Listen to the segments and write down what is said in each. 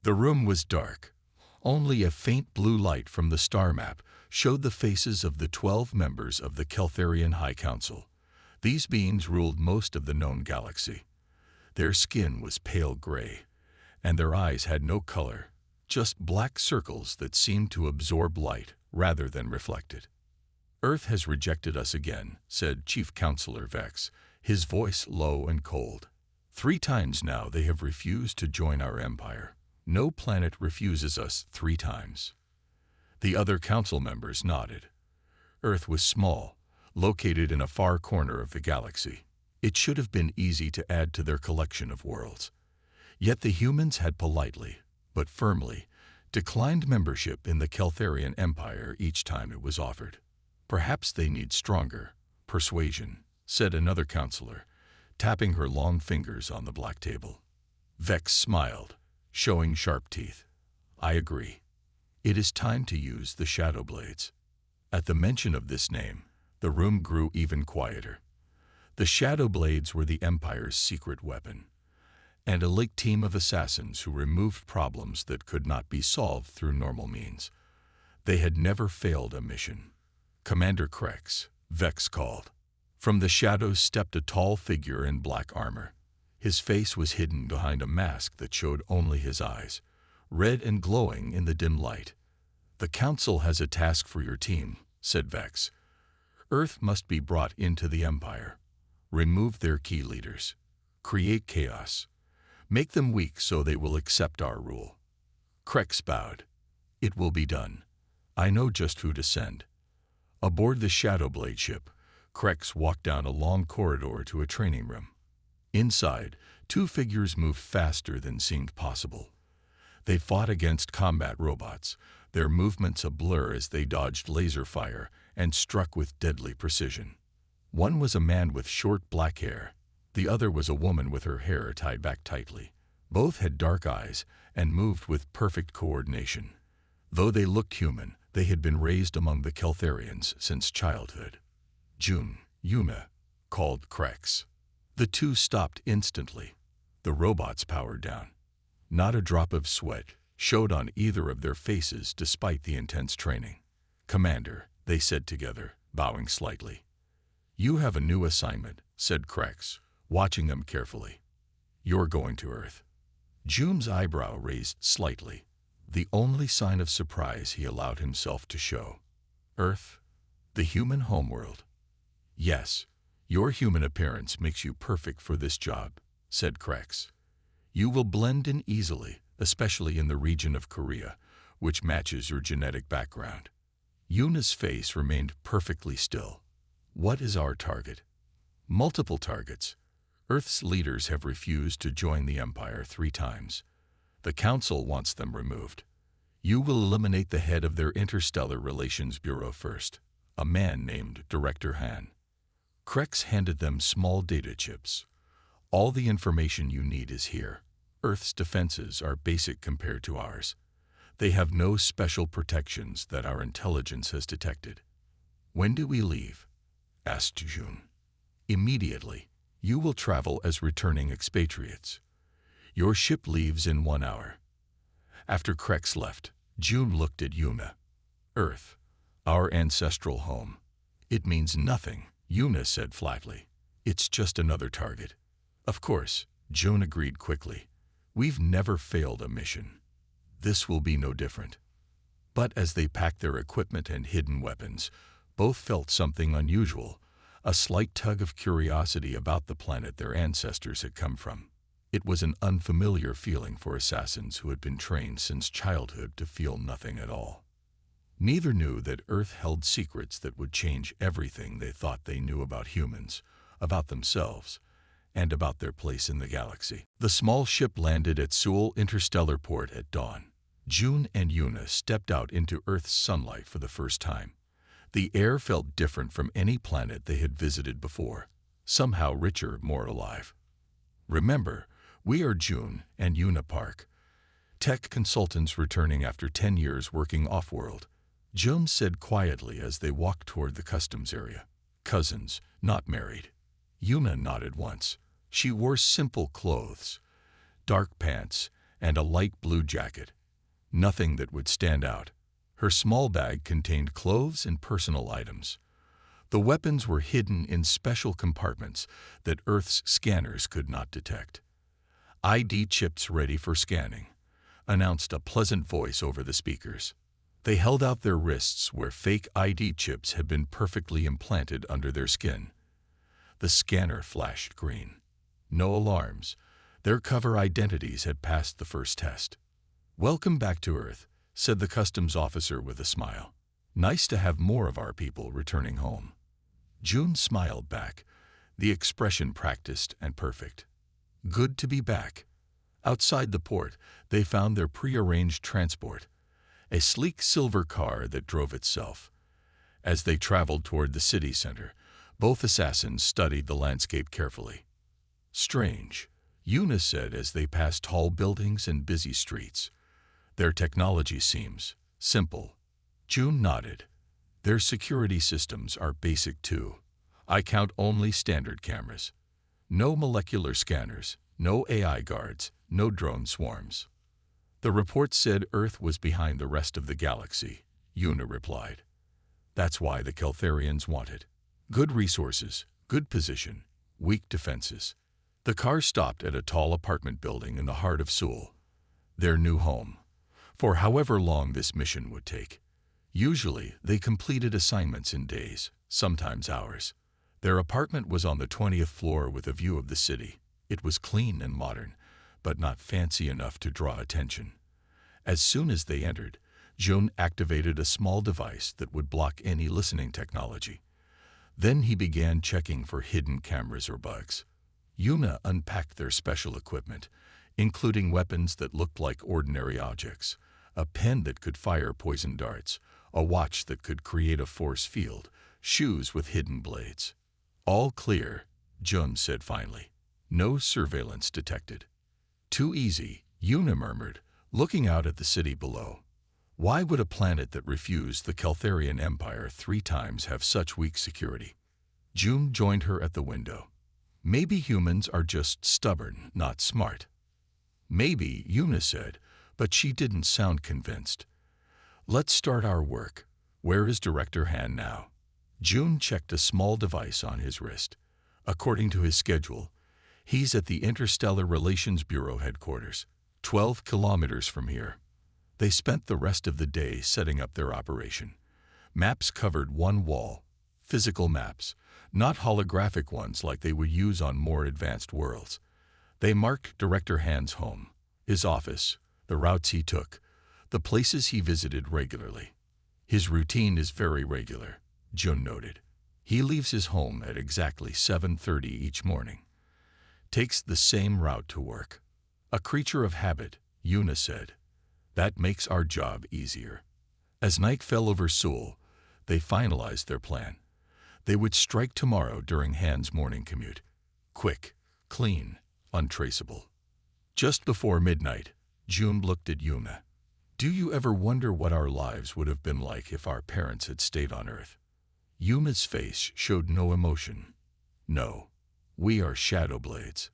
The room was dark. Only a faint blue light from the star map showed the faces of the 12 members of the Keltharian High Council. These beings ruled most of the known galaxy. Their skin was pale gray, and their eyes had no color, just black circles that seemed to absorb light rather than reflect it. "Earth has rejected us again," said Chief Counselor Vex, his voice low and cold. "3 times now they have refused to join our empire. No planet refuses us 3 times. The other council members nodded. Earth was small, located in a far corner of the galaxy. It should have been easy to add to their collection of worlds. Yet the humans had politely, but firmly, declined membership in the Keltharian Empire each time it was offered. "Perhaps they need stronger persuasion," said another counselor, tapping her long fingers on the black table. Vex smiled, showing sharp teeth. "I agree. It is time to use the Shadow Blades." At the mention of this name, the room grew even quieter. The Shadow Blades were the Empire's secret weapon, an elite team of assassins who removed problems that could not be solved through normal means. They had never failed a mission. "Commander Krex," Vex called. From the shadows stepped a tall figure in black armor. His face was hidden behind a mask that showed only his eyes, red and glowing in the dim light. "The Council has a task for your team," said Vex. "Earth must be brought into the Empire. Remove their key leaders. Create chaos. Make them weak so they will accept our rule." Krex bowed. "It will be done. I know just who to send." Aboard the Shadowblade ship, Krex walked down a long corridor to a training room. Inside, 2 figures moved faster than seemed possible. They fought against combat robots, their movements a blur as they dodged laser fire and struck with deadly precision. One was a man with short black hair. The other was a woman with her hair tied back tightly. Both had dark eyes and moved with perfect coordination. Though they looked human, they had been raised among the Keltharians since childhood. "June, Yuna," called Krex. The 2 stopped instantly. The robots powered down. Not a drop of sweat showed on either of their faces despite the intense training. "Commander," they said together, bowing slightly. "You have a new assignment," said Krex, watching them carefully. "You're going to Earth." June's eyebrow raised slightly, the only sign of surprise he allowed himself to show. "Earth? The human homeworld?" "Yes, your human appearance makes you perfect for this job," said Krex. "You will blend in easily, especially in the region of Korea, which matches your genetic background." Yuna's face remained perfectly still. "What is our target?" "Multiple targets. Earth's leaders have refused to join the Empire 3 times. The Council wants them removed. You will eliminate the head of their Interstellar Relations Bureau first, a man named Director Han." Krex handed them small data chips. "All the information you need is here. Earth's defenses are basic compared to ours. They have no special protections that our intelligence has detected." "When do we leave?" asked June. "Immediately. You will travel as returning expatriates. Your ship leaves in 1 hour." After Krex left, June looked at Yuna. "Earth, our ancestral home. It means nothing," Yuna said flatly. "It's just another target." "Of course," June agreed quickly. "We've never failed a mission. This will be no different." But as they packed their equipment and hidden weapons, both felt something unusual, a slight tug of curiosity about the planet their ancestors had come from. It was an unfamiliar feeling for assassins who had been trained since childhood to feel nothing at all. Neither knew that Earth held secrets that would change everything they thought they knew about humans, about themselves, and about their place in the galaxy. The small ship landed at Seoul Interstellar Port at dawn. June and Yuna stepped out into Earth's sunlight for the first time. The air felt different from any planet they had visited before, somehow richer, more alive. "Remember, we are June and Yuna Park, tech consultants returning after 10 years working off-world," June said quietly as they walked toward the customs area. "Cousins, not married." Yuna nodded once. She wore simple clothes, dark pants, and a light blue jacket. Nothing that would stand out. Her small bag contained clothes and personal items. The weapons were hidden in special compartments that Earth's scanners could not detect. "ID chips ready for scanning," announced a pleasant voice over the speakers. They held out their wrists where fake ID chips had been perfectly implanted under their skin. The scanner flashed green. No alarms. Their cover identities had passed the first test. "Welcome back to Earth," said the customs officer with a smile. "Nice to have more of our people returning home." June smiled back, the expression practiced and perfect. "Good to be back." Outside the port, they found their prearranged transport, a sleek silver car that drove itself. As they traveled toward the city center, both assassins studied the landscape carefully. "Strange," Yuna said as they passed tall buildings and busy streets. "Their technology seems simple." June nodded. "Their security systems are basic too. I count only standard cameras. No molecular scanners, no AI guards, no drone swarms." "The report said Earth was behind the rest of the galaxy," Yuna replied. "That's why the Keltharians want it. Good resources, good position, weak defenses." The car stopped at a tall apartment building in the heart of Seoul, their new home, for however long this mission would take. Usually, they completed assignments in days, sometimes hours. Their apartment was on the 20th floor with a view of the city. It was clean and modern, but not fancy enough to draw attention. As soon as they entered, June activated a small device that would block any listening technology. Then he began checking for hidden cameras or bugs. Yuna unpacked their special equipment, including weapons that looked like ordinary objects, a pen that could fire poison darts, a watch that could create a force field, shoes with hidden blades. "All clear," Jun said finally. "No surveillance detected." "Too easy," Yuna murmured, looking out at the city below. Why would a planet that refused the Keltharian Empire 3 times have such weak security? June joined her at the window. "Maybe humans are just stubborn, not smart." "Maybe," Yuna said, but she didn't sound convinced. "Let's start our work. Where is Director Han now?" June checked a small device on his wrist. According to his schedule, he's at the Interstellar Relations Bureau headquarters, 12 kilometers from here. They spent the rest of the day setting up their operation. Maps covered one wall, physical maps, not holographic ones like they would use on more advanced worlds. They marked Director Han's home, his office, the routes he took, the places he visited regularly. "His routine is very regular," Jun noted. "He leaves his home at exactly 7:30 each morning. Takes the same route to work. A creature of habit," Yuna said. "That makes our job easier." As night fell over Seoul, they finalized their plan. They would strike tomorrow during Han's morning commute. Quick, clean, untraceable. Just before midnight, June looked at Yuna. "Do you ever wonder what our lives would have been like if our parents had stayed on Earth?" Yuna's face showed no emotion. "No, we are shadow blades.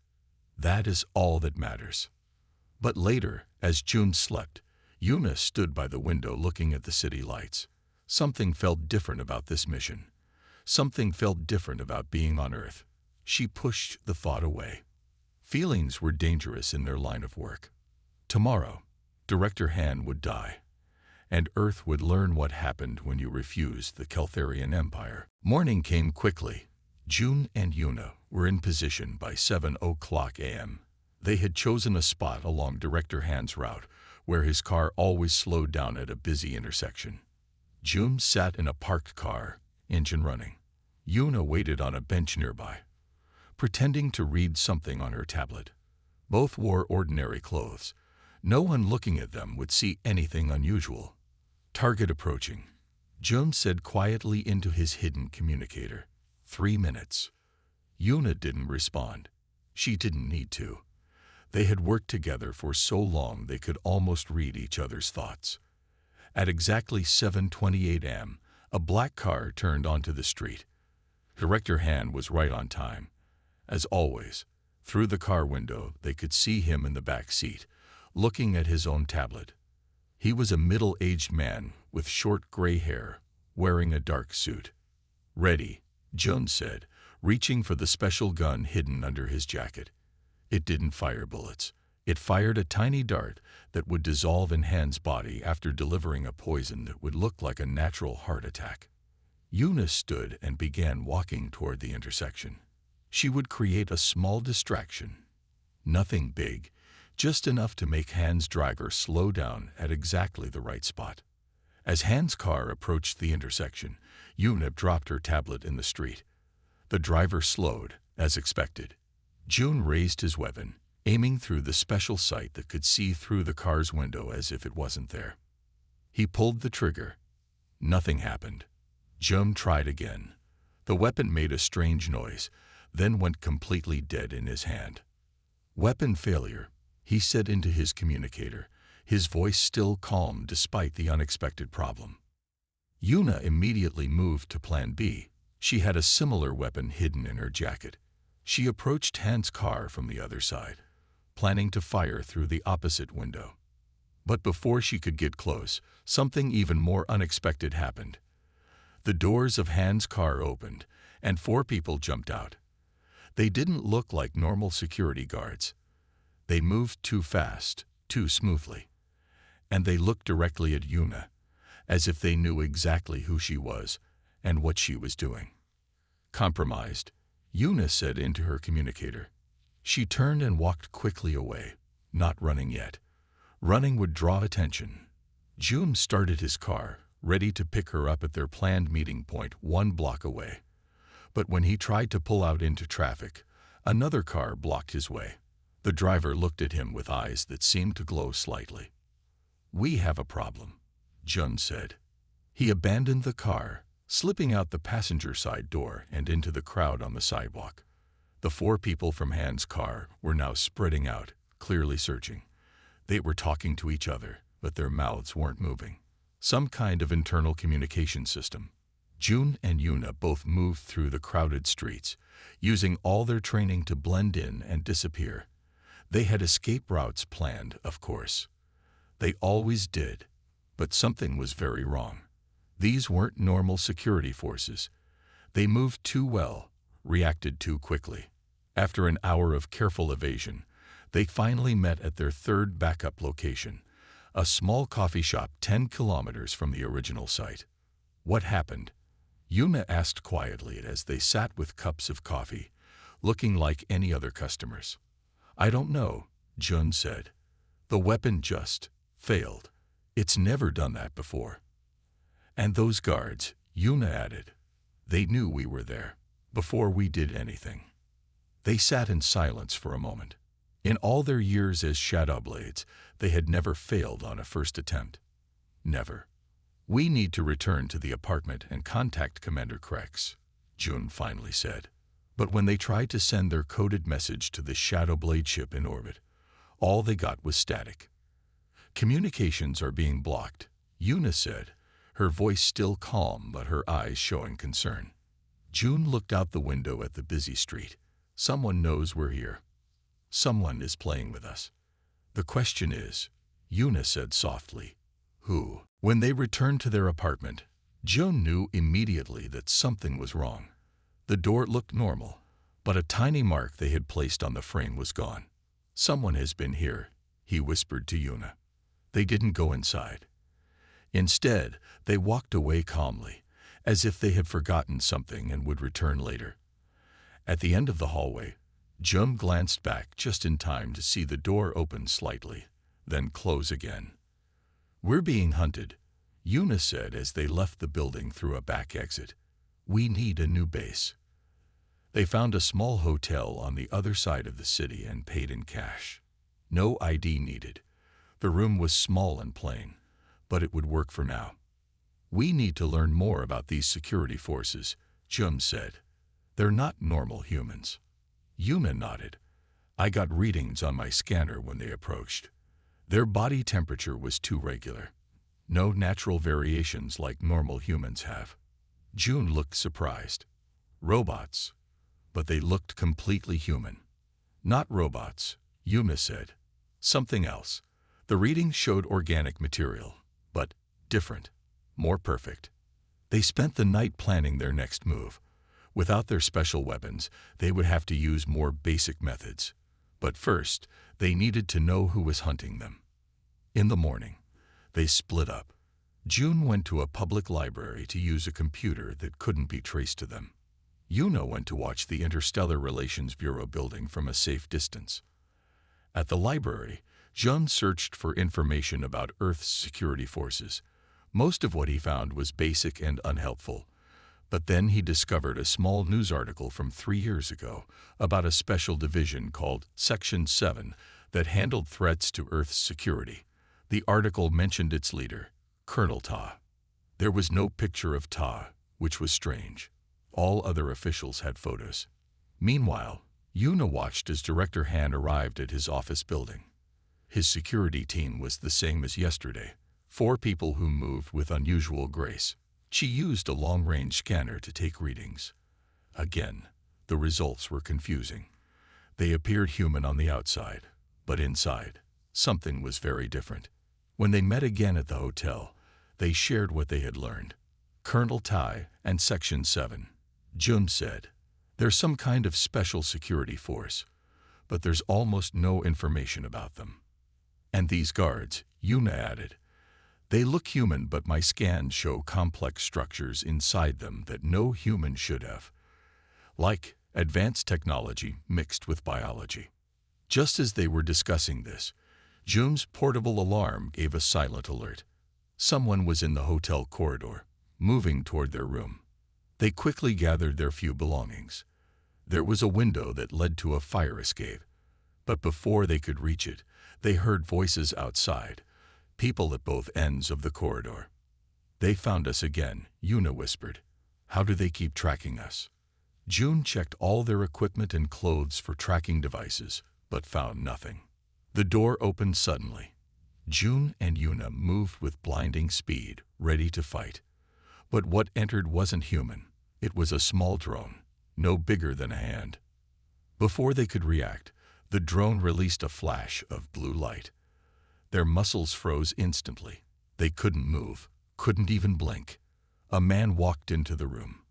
That is all that matters." But later, as June slept, Yuna stood by the window looking at the city lights. Something felt different about this mission. Something felt different about being on Earth. She pushed the thought away. Feelings were dangerous in their line of work. Tomorrow, Director Han would die, and Earth would learn what happened when you refused the Keltharian Empire. Morning came quickly. June and Yuna were in position by 7:00 a.m. They had chosen a spot along Director Han's route, where his car always slowed down at a busy intersection. June sat in a parked car, engine running. Yuna waited on a bench nearby, pretending to read something on her tablet. Both wore ordinary clothes. No one looking at them would see anything unusual. "Target approaching," June said quietly into his hidden communicator. 3 minutes. Yuna didn't respond. She didn't need to. They had worked together for so long they could almost read each other's thoughts. At exactly 7:28 a.m., a black car turned onto the street. Director Han was right on time. As always, through the car window they could see him in the back seat, looking at his own tablet. He was a middle-aged man with short gray hair, wearing a dark suit. "Ready," Jun said, reaching for the special gun hidden under his jacket. It didn't fire bullets. It fired a tiny dart that would dissolve in Han's body after delivering a poison that would look like a natural heart attack. Yuna stood and began walking toward the intersection. She would create a small distraction. Nothing big, just enough to make Han's driver slow down at exactly the right spot. As Han's car approached the intersection, Yuna dropped her tablet in the street. The driver slowed, as expected. Jun raised his weapon, aiming through the special sight that could see through the car's window as if it wasn't there. He pulled the trigger. Nothing happened. Jun tried again. The weapon made a strange noise, then went completely dead in his hand. "Weapon failure," he said into his communicator, his voice still calm despite the unexpected problem. Yuna immediately moved to Plan B. She had a similar weapon hidden in her jacket. She approached Han's car from the other side, planning to fire through the opposite window. But before she could get close, something even more unexpected happened. The doors of Han's car opened, and 4 people jumped out. They didn't look like normal security guards. They moved too fast, too smoothly. And they looked directly at Yuna, as if they knew exactly who she was and what she was doing. "Compromised," Yuna said into her communicator. She turned and walked quickly away, not running yet. Running would draw attention. Jun started his car, ready to pick her up at their planned meeting point 1 block away. But when he tried to pull out into traffic, another car blocked his way. The driver looked at him with eyes that seemed to glow slightly. "We have a problem," Jun said. He abandoned the car, slipping out the passenger side door and into the crowd on the sidewalk. The 4 people from Han's car were now spreading out, clearly searching. They were talking to each other, but their mouths weren't moving. Some kind of internal communication system. Jun and Yuna both moved through the crowded streets, using all their training to blend in and disappear. They had escape routes planned, of course. They always did, but something was very wrong. These weren't normal security forces. They moved too well, reacted too quickly. After an hour of careful evasion, they finally met at their 3rd backup location, a small coffee shop 10 kilometers from the original site. "What happened?" Yuna asked quietly as they sat with cups of coffee, looking like any other customers. "I don't know," Jun said. "The weapon just failed. It's never done that before." "And those guards," Yuna added, "they knew we were there before we did anything." They sat in silence for a moment. In all their years as Shadowblades, they had never failed on a first attempt. Never. "We need to return to the apartment and contact Commander Krex," Jun finally said. But when they tried to send their coded message to the Shadowblade ship in orbit, all they got was static. "Communications are being blocked," Yuna said, her voice still calm but her eyes showing concern. Jun looked out the window at the busy street. "Someone knows we're here. Someone is playing with us. The question is," Yuna said softly, "who?" When they returned to their apartment, Jun knew immediately that something was wrong. The door looked normal, but a tiny mark they had placed on the frame was gone. "Someone has been here," he whispered to Yuna. They didn't go inside. Instead, they walked away calmly, as if they had forgotten something and would return later. At the end of the hallway, Jun glanced back just in time to see the door open slightly, then close again. "We're being hunted," Yuna said as they left the building through a back exit. "We need a new base." They found a small hotel on the other side of the city and paid in cash. No ID needed. The room was small and plain, but it would work for now. "We need to learn more about these security forces," Jun said. "They're not normal humans." Yuna nodded. "I got readings on my scanner when they approached. Their body temperature was too regular. No natural variations like normal humans have." Jun looked surprised. "Robots." But they looked completely human. "Not robots," Yuna said. "Something else. The readings showed organic material, but different, more perfect. They spent the night planning their next move. Without their special weapons, they would have to use more basic methods. But first, they needed to know who was hunting them. In the morning, they split up. June went to a public library to use a computer that couldn't be traced to them. Yuna went to watch the Interstellar Relations Bureau building from a safe distance. At the library, Jun searched for information about Earth's security forces. Most of what he found was basic and unhelpful. But then he discovered a small news article from 3 years ago about a special division called Section 7 that handled threats to Earth's security. The article mentioned its leader, Colonel Ta. There was no picture of Ta, which was strange. All other officials had photos. Meanwhile, Yuna watched as Director Han arrived at his office building. His security team was the same as yesterday, 4 people who moved with unusual grace. She used a long-range scanner to take readings. Again, the results were confusing. They appeared human on the outside, but inside, something was very different. When they met again at the hotel, they shared what they had learned. Colonel Tai and Section 7. Jun said, "There's some kind of special security force, but there's almost no information about them." "And these guards," Yuna added, "they look human, but my scans show complex structures inside them that no human should have. Like advanced technology mixed with biology." Just as they were discussing this, Jun's portable alarm gave a silent alert. Someone was in the hotel corridor, moving toward their room. They quickly gathered their few belongings. There was a window that led to a fire escape, but before they could reach it, they heard voices outside, people at both ends of the corridor. "They found us again," Yuna whispered. "How do they keep tracking us?" Jun checked all their equipment and clothes for tracking devices, but found nothing. The door opened suddenly. Jun and Yuna moved with blinding speed, ready to fight. But what entered wasn't human. It was a small drone, no bigger than a hand. Before they could react, the drone released a flash of blue light. Their muscles froze instantly. They couldn't move, couldn't even blink. A man walked into the room.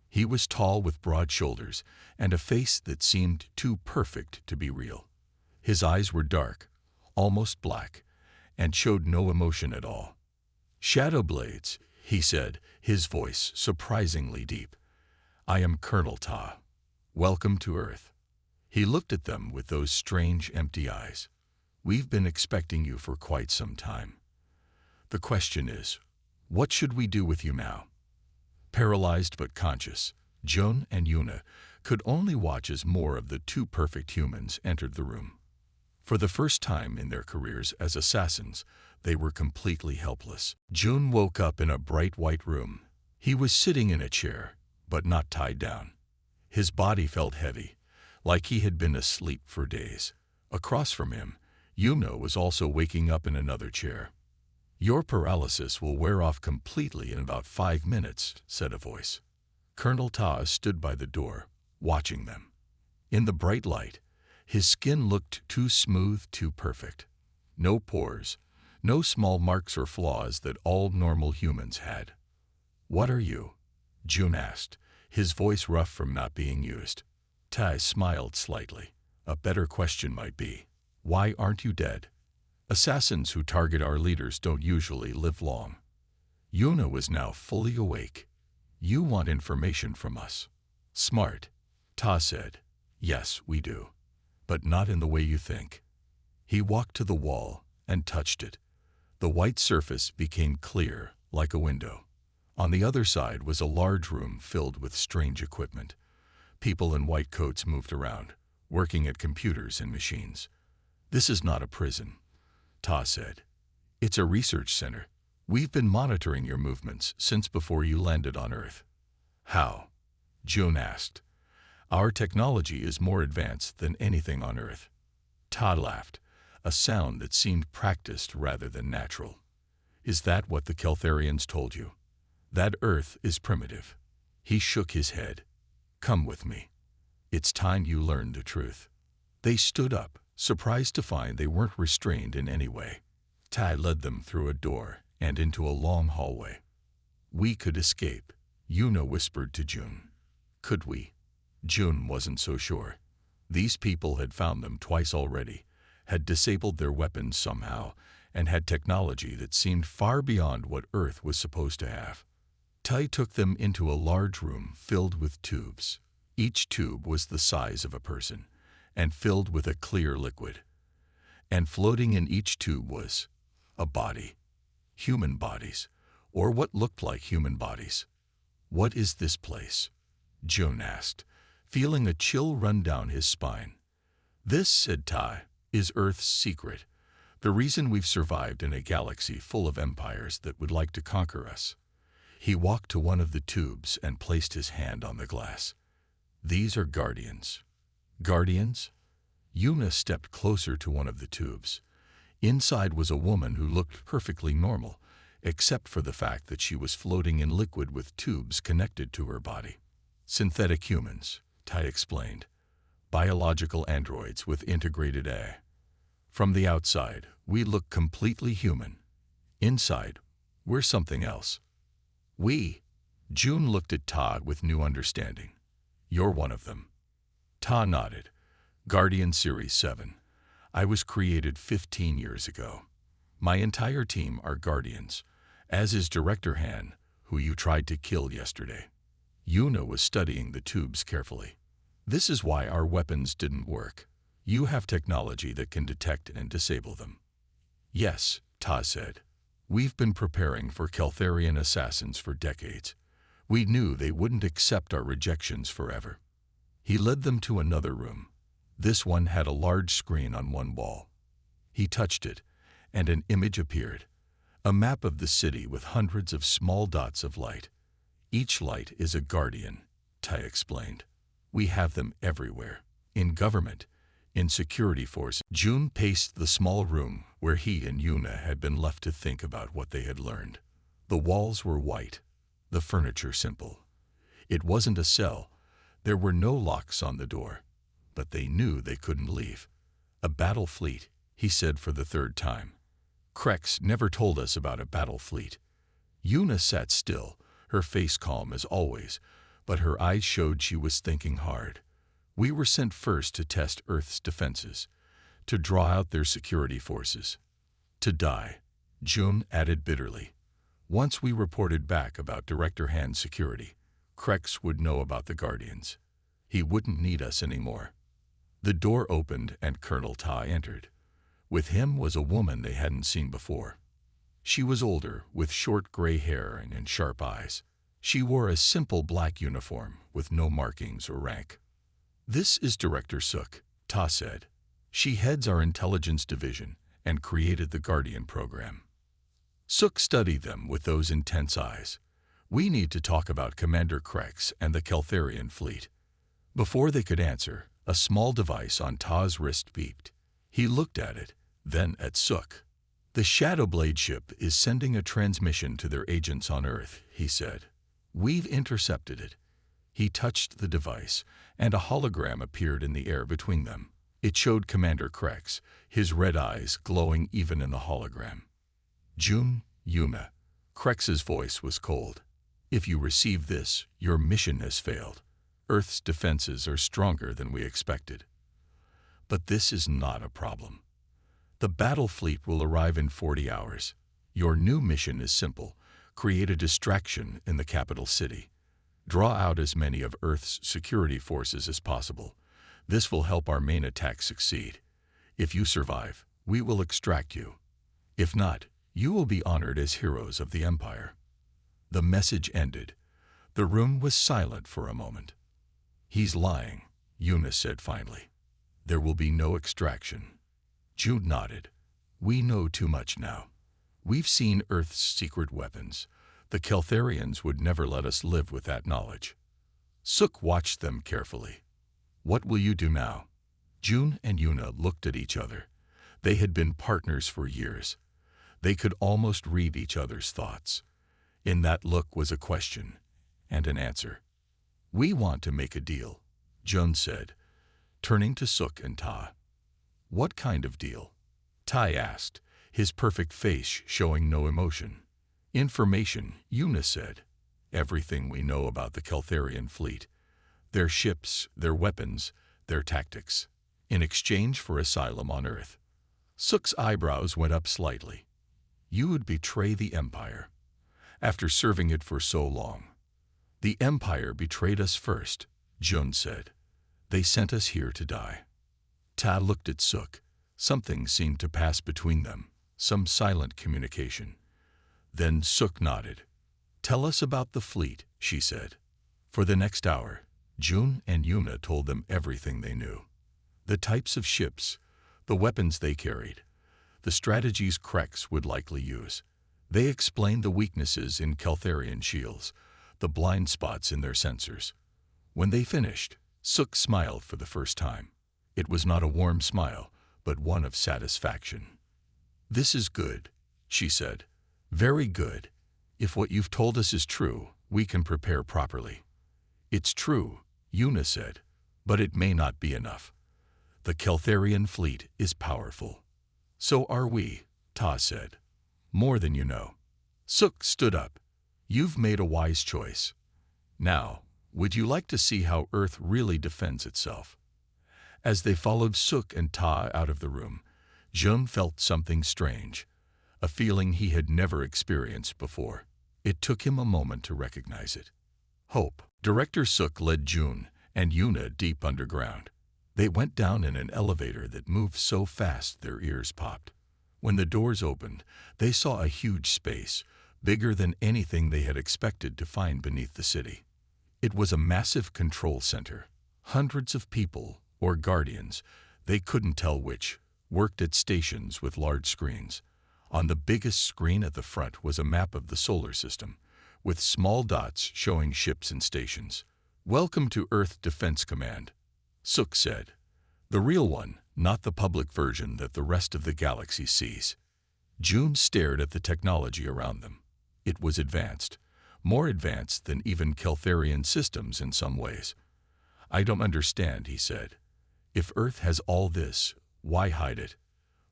He was tall with broad shoulders and a face that seemed too perfect to be real. His eyes were dark, almost black, and showed no emotion at all. "Shadow Blades," he said, his voice surprisingly deep. "I am Colonel Ta. Welcome to Earth." He looked at them with those strange, empty eyes. "We've been expecting you for quite some time. The question is, what should we do with you now?" Paralyzed but conscious, Jun and Yuna could only watch as more of the 2 perfect humans entered the room. For the first time in their careers as assassins, they were completely helpless. Jun woke up in a bright white room. He was sitting in a chair, but not tied down. His body felt heavy, like he had been asleep for days. Across from him, Yuna was also waking up in another chair. "Your paralysis will wear off completely in about 5 minutes," said a voice. Colonel Ta stood by the door, watching them. In the bright light, his skin looked too smooth, too perfect. No pores, no small marks or flaws that all normal humans had. "What are you?" Jun asked, his voice rough from not being used. Tai smiled slightly. "A better question might be, why aren't you dead? Assassins who target our leaders don't usually live long." Yuna was now fully awake. "You want information from us." "Smart," Ta said. "Yes, we do. But not in the way you think." He walked to the wall and touched it. The white surface became clear, like a window. On the other side was a large room filled with strange equipment. People in white coats moved around, working at computers and machines. "This is not a prison," Ta said. "It's a research center. We've been monitoring your movements since before you landed on Earth." "How?" Jun asked. "Our technology is more advanced than anything on Earth." Ta laughed, a sound that seemed practiced rather than natural. "Is that what the Keltharians told you? That Earth is primitive?" He shook his head. "Come with me. It's time you learned the truth." They stood up, surprised to find they weren't restrained in any way. Tai led them through a door and into a long hallway. We could escape, Yuna whispered to June. Could we? June wasn't so sure. These people had found them twice already, had disabled their weapons somehow, and had technology that seemed far beyond what Earth was supposed to have. Tai took them into a large room filled with tubes. Each tube was the size of a person, and filled with a clear liquid. And floating in each tube was a body. Human bodies, or what looked like human bodies. What is this place? June asked, feeling a chill run down his spine. This, said Tai, is Earth's secret. The reason we've survived in a galaxy full of empires that would like to conquer us. He walked to one of the tubes and placed his hand on the glass. These are guardians. Guardians? Yuna stepped closer to one of the tubes. Inside was a woman who looked perfectly normal, except for the fact that she was floating in liquid with tubes connected to her body. Synthetic humans, Tai explained. Biological androids with integrated AI. From the outside, we look completely human. Inside, we're something else. We? June looked at Ta with new understanding. You're one of them. Ta nodded. Guardian Series 7. I was created 15 years ago. My entire team are Guardians, as is Director Han, who you tried to kill yesterday. Yuna was studying the tubes carefully. This is why our weapons didn't work. You have technology that can detect and disable them. Yes, Ta said. We've been preparing for Keltharian assassins for decades. We knew they wouldn't accept our rejections forever. He led them to another room. This one had a large screen on one wall. He touched it, and an image appeared. A map of the city with hundreds of small dots of light. Each light is a guardian, Tai explained. We have them everywhere. In government, in security forces. June paced the small room where he and Yuna had been left to think about what they had learned. The walls were white, the furniture simple. It wasn't a cell. There were no locks on the door, but they knew they couldn't leave. A battle fleet, he said for the third time. Krex never told us about a battle fleet. Yuna sat still, her face calm as always, but her eyes showed she was thinking hard. We were sent first to test Earth's defenses, to draw out their security forces. To die, June added bitterly. Once we reported back about Director Han's security, Krex would know about the Guardians. He wouldn't need us anymore. The door opened and Colonel Tai entered. With him was a woman they hadn't seen before. She was older, with short gray hair and sharp eyes. She wore a simple black uniform with no markings or rank. This is Director Suk, Ta said. She heads our intelligence division and created the Guardian program. Suk studied them with those intense eyes. We need to talk about Commander Krex and the Keltharian fleet. Before they could answer, a small device on Ta's wrist beeped. He looked at it, then at Suk. The Shadowblade ship is sending a transmission to their agents on Earth, he said. We've intercepted it. He touched the device, and a hologram appeared in the air between them. It showed Commander Krex, his red eyes glowing even in the hologram. June, Yuna. Krex's voice was cold. If you receive this, your mission has failed. Earth's defenses are stronger than we expected. But this is not a problem. The battle fleet will arrive in 40 hours. Your new mission is simple. Create a distraction in the capital city. Draw out as many of Earth's security forces as possible. This will help our main attack succeed. If you survive, we will extract you. If not, you will be honored as heroes of the Empire. The message ended. The room was silent for a moment. He's lying, Yuna said finally. There will be no extraction. Jude nodded. We know too much now. We've seen Earth's secret weapons. The Keltharians would never let us live with that knowledge. Suk watched them carefully. What will you do now? June and Yuna looked at each other. They had been partners for years. They could almost read each other's thoughts. In that look was a question and an answer. We want to make a deal, June said, turning to Suk and Ta. What kind of deal? Tai asked, his perfect face showing no emotion. Information, Una said. Everything we know about the Keltharian fleet. Their ships, their weapons, their tactics. In exchange for asylum on Earth. Sook's eyebrows went up slightly. You would betray the Empire. After serving it for so long. The Empire betrayed us first, Jun said. They sent us here to die. Ta looked at Sook. Something seemed to pass between them, some silent communication. Then Sook nodded. Tell us about the fleet, she said. For the next hour, Jun and Una told them everything they knew. The types of ships, the weapons they carried, the strategies Kreks would likely use. They explained the weaknesses in Keltharian shields, the blind spots in their sensors. When they finished, Sook smiled for the first time. It was not a warm smile, but one of satisfaction. This is good, she said. Very good. If what you've told us is true, we can prepare properly. It's true, Una said, but it may not be enough. The Keltharian fleet is powerful. So are we, Ta said. More than you know. Sook stood up. You've made a wise choice. Now, would you like to see how Earth really defends itself? As they followed Sook and Ta out of the room, Jun felt something strange, a feeling he had never experienced before. It took him a moment to recognize it. Hope. Director Sook led Jun and Una deep underground. They went down in an elevator that moved so fast their ears popped. When the doors opened, they saw a huge space, bigger than anything they had expected to find beneath the city. It was a massive control center. Hundreds of people, or guardians, they couldn't tell which, worked at stations with large screens. On the biggest screen at the front was a map of the solar system, with small dots showing ships and stations. Welcome to Earth Defense Command, Sook said. The real one, not the public version that the rest of the galaxy sees. Jun stared at the technology around them. It was advanced, more advanced than even Keltharian systems in some ways. I don't understand, he said. If Earth has all this, why hide it?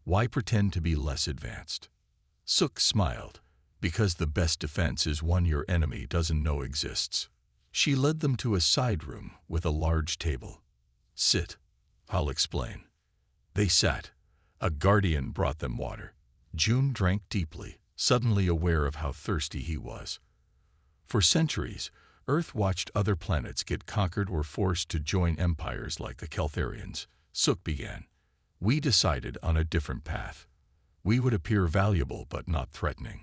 Why pretend to be less advanced? Sook smiled. Because the best defense is one your enemy doesn't know exists. She led them to a side room with a large table. Sit. I'll explain. They sat. A guardian brought them water. Jun drank deeply, suddenly aware of how thirsty he was. For centuries, Earth watched other planets get conquered or forced to join empires like the Keltharians. Sook began. We decided on a different path. We would appear valuable but not threatening.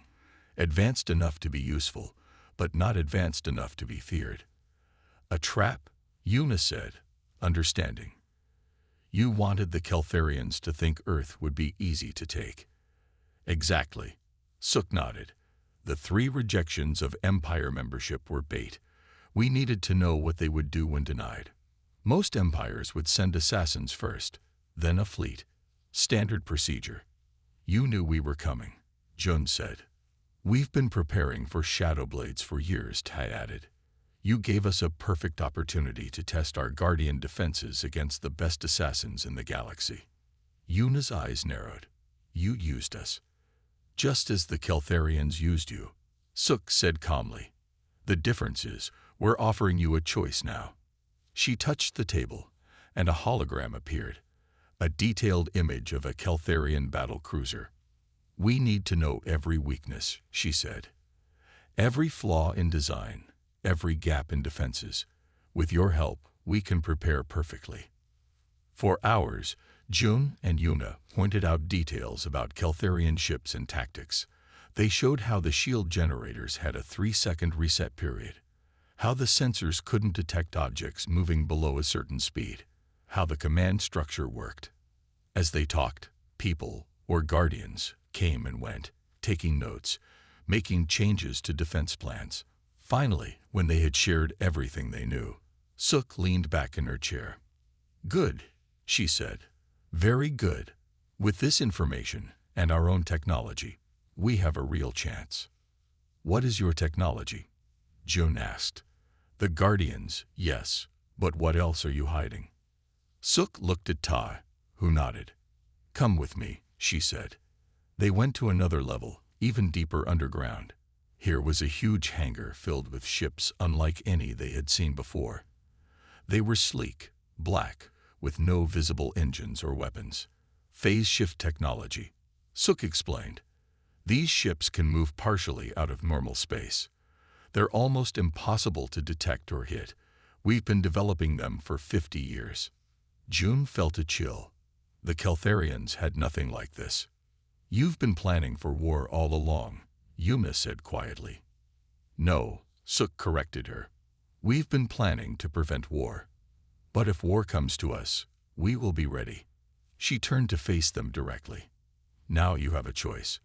Advanced enough to be useful, but not advanced enough to be feared. A trap, Una said, understanding. You wanted the Keltharians to think Earth would be easy to take. Exactly. Sook nodded. The 3 rejections of Empire membership were bait. We needed to know what they would do when denied. Most empires would send assassins first, then a fleet. Standard procedure. You knew we were coming, Jun said. We've been preparing for shadow blades for years, Tai added. You gave us a perfect opportunity to test our guardian defenses against the best assassins in the galaxy. Una's eyes narrowed. You used us. Just as the Keltharians used you, Sook said calmly. The difference is, we're offering you a choice now. She touched the table, and a hologram appeared, a detailed image of a Keltharian battle cruiser. We need to know every weakness, she said. Every flaw in design, every gap in defenses. With your help, we can prepare perfectly. For hours, Jun and Una pointed out details about Keltharian ships and tactics. They showed how the shield generators had a 3-second reset period, how the sensors couldn't detect objects moving below a certain speed, how the command structure worked. As they talked, people, or guardians, came and went, taking notes, making changes to defense plans. Finally, when they had shared everything they knew, Sook leaned back in her chair. Good, she said. Very good. With this information and our own technology, we have a real chance. What is your technology? Jun asked. The Guardians, yes, but what else are you hiding? Sook looked at Ta, who nodded. Come with me, she said. They went to another level, even deeper underground. Here was a huge hangar filled with ships unlike any they had seen before. They were sleek, black, with no visible engines or weapons. Phase shift technology, Suk explained. These ships can move partially out of normal space. They're almost impossible to detect or hit. We've been developing them for 50 years. June felt a chill. The Keltharians had nothing like this. You've been planning for war all along, Yuna said quietly. No, Suk corrected her. We've been planning to prevent war. But if war comes to us, we will be ready. She turned to face them directly. Now you have a choice.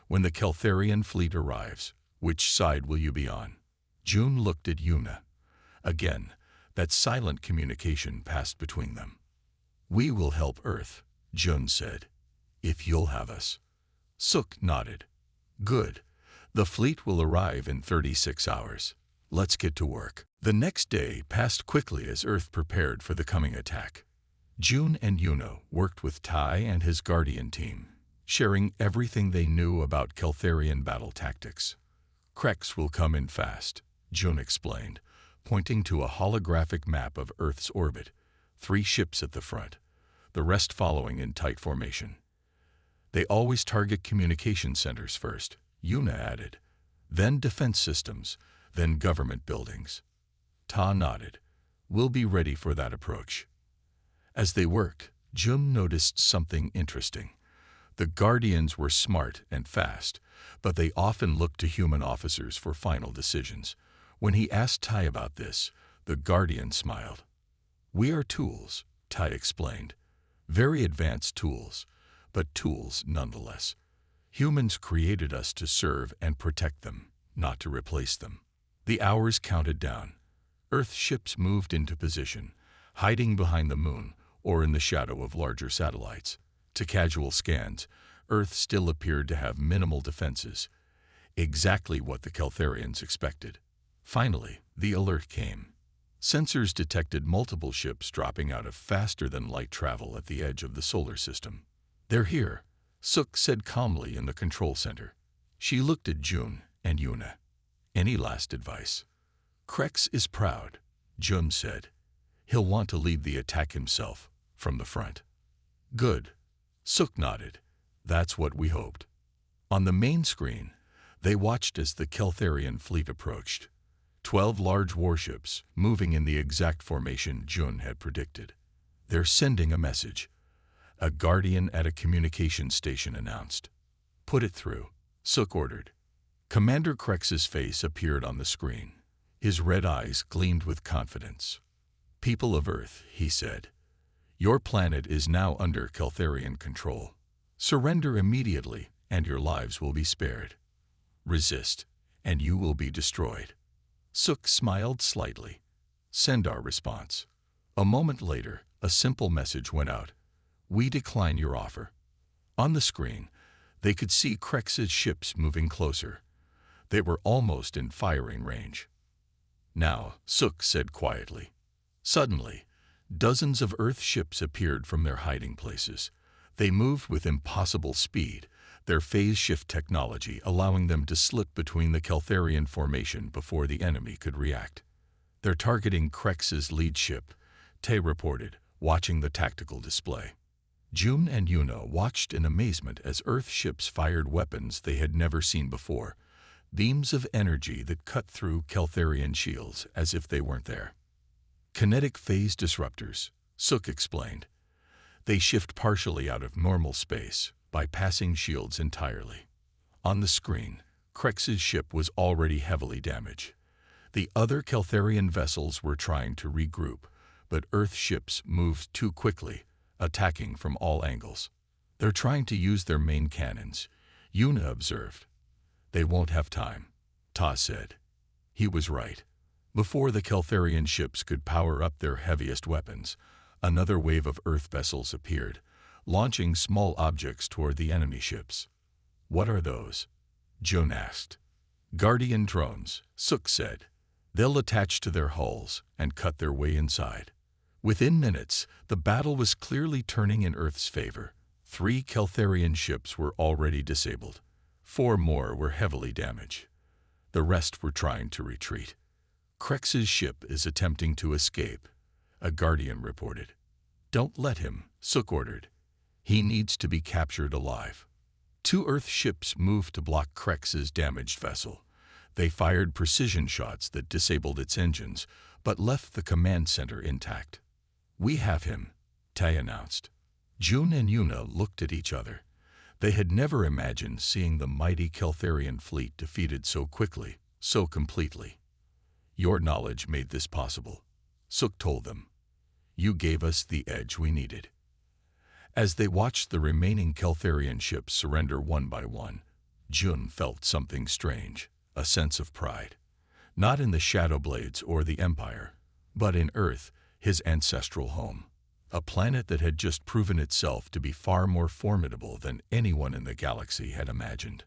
When the Keltharian fleet arrives, which side will you be on? June looked at Yuna. Again, that silent communication passed between them. We will help Earth, June said. If you'll have us. Suk nodded. Good. The fleet will arrive in 36 hours. Let's get to work. The next day passed quickly as Earth prepared for the coming attack. June and Yuna worked with Tai and his Guardian team, sharing everything they knew about Keltharian battle tactics. Krex will come in fast, June explained, pointing to a holographic map of Earth's orbit, 3 ships at the front, the rest following in tight formation. They always target communication centers first, Yuna added, then defense systems, then government buildings. Ta nodded. We'll be ready for that approach. As they worked, June noticed something interesting. The Guardians were smart and fast, but they often looked to human officers for final decisions. When he asked Tai about this, the Guardian smiled. We are tools, Tai explained. Very advanced tools, but tools nonetheless. Humans created us to serve and protect them, not to replace them. The hours counted down. Earth ships moved into position, hiding behind the moon or in the shadow of larger satellites. To casual scans, Earth still appeared to have minimal defenses, exactly what the Keltharians expected. Finally, the alert came. Sensors detected multiple ships dropping out of faster-than-light travel at the edge of the solar system. They're here, Suk said calmly in the control center. She looked at June and Yuna. Any last advice? Krex is proud, June said. He'll want to lead the attack himself, from the front. Good. Suk nodded. That's what we hoped. On the main screen, they watched as the Keltharian fleet approached. 12 large warships, moving in the exact formation June had predicted. They're sending a message. A Guardian at a communication station announced. Put it through, Suk ordered. Commander Krex's face appeared on the screen. His red eyes gleamed with confidence. People of Earth, he said, your planet is now under Keltharian control. Surrender immediately, and your lives will be spared. Resist, and you will be destroyed. Suk smiled slightly. Send our response. A moment later, a simple message went out. We decline your offer. On the screen, they could see Krex's ships moving closer. They were almost in firing range. Now, Suk said quietly. Suddenly, dozens of Earth ships appeared from their hiding places. They moved with impossible speed, their phase shift technology allowing them to slip between the Keltharian formation before the enemy could react. They're targeting Krex's lead ship, Tay reported, watching the tactical display. June and Yuna watched in amazement as Earth ships fired weapons they had never seen before, beams of energy that cut through Keltharian shields as if they weren't there. Kinetic phase disruptors, Suk explained. They shift partially out of normal space, bypassing shields entirely. On the screen, Krex's ship was already heavily damaged. The other Keltharian vessels were trying to regroup, but Earth ships moved too quickly, attacking from all angles. They're trying to use their main cannons, Yuna observed. They won't have time, Ta said. He was right. Before the Keltharian ships could power up their heaviest weapons, another wave of Earth vessels appeared, launching small objects toward the enemy ships. What are those? June asked. Guardian drones, Suk said. They'll attach to their hulls and cut their way inside. Within minutes, the battle was clearly turning in Earth's favor. 3 Keltharian ships were already disabled. 4 more were heavily damaged. The rest were trying to retreat. Krex's ship is attempting to escape, a guardian reported. Don't let him, Sook ordered. He needs to be captured alive. 2 Earth ships moved to block Krex's damaged vessel. They fired precision shots that disabled its engines, but left the command center intact. We have him, Tai announced. June and Yuna looked at each other. They had never imagined seeing the mighty Keltharian fleet defeated so quickly, so completely. Your knowledge made this possible, Sook told them. You gave us the edge we needed. As they watched the remaining Keltharian ships surrender one by one, Jun felt something strange, a sense of pride. Not in the Shadowblades or the Empire, but in Earth, his ancestral home. A planet that had just proven itself to be far more formidable than anyone in the galaxy had imagined.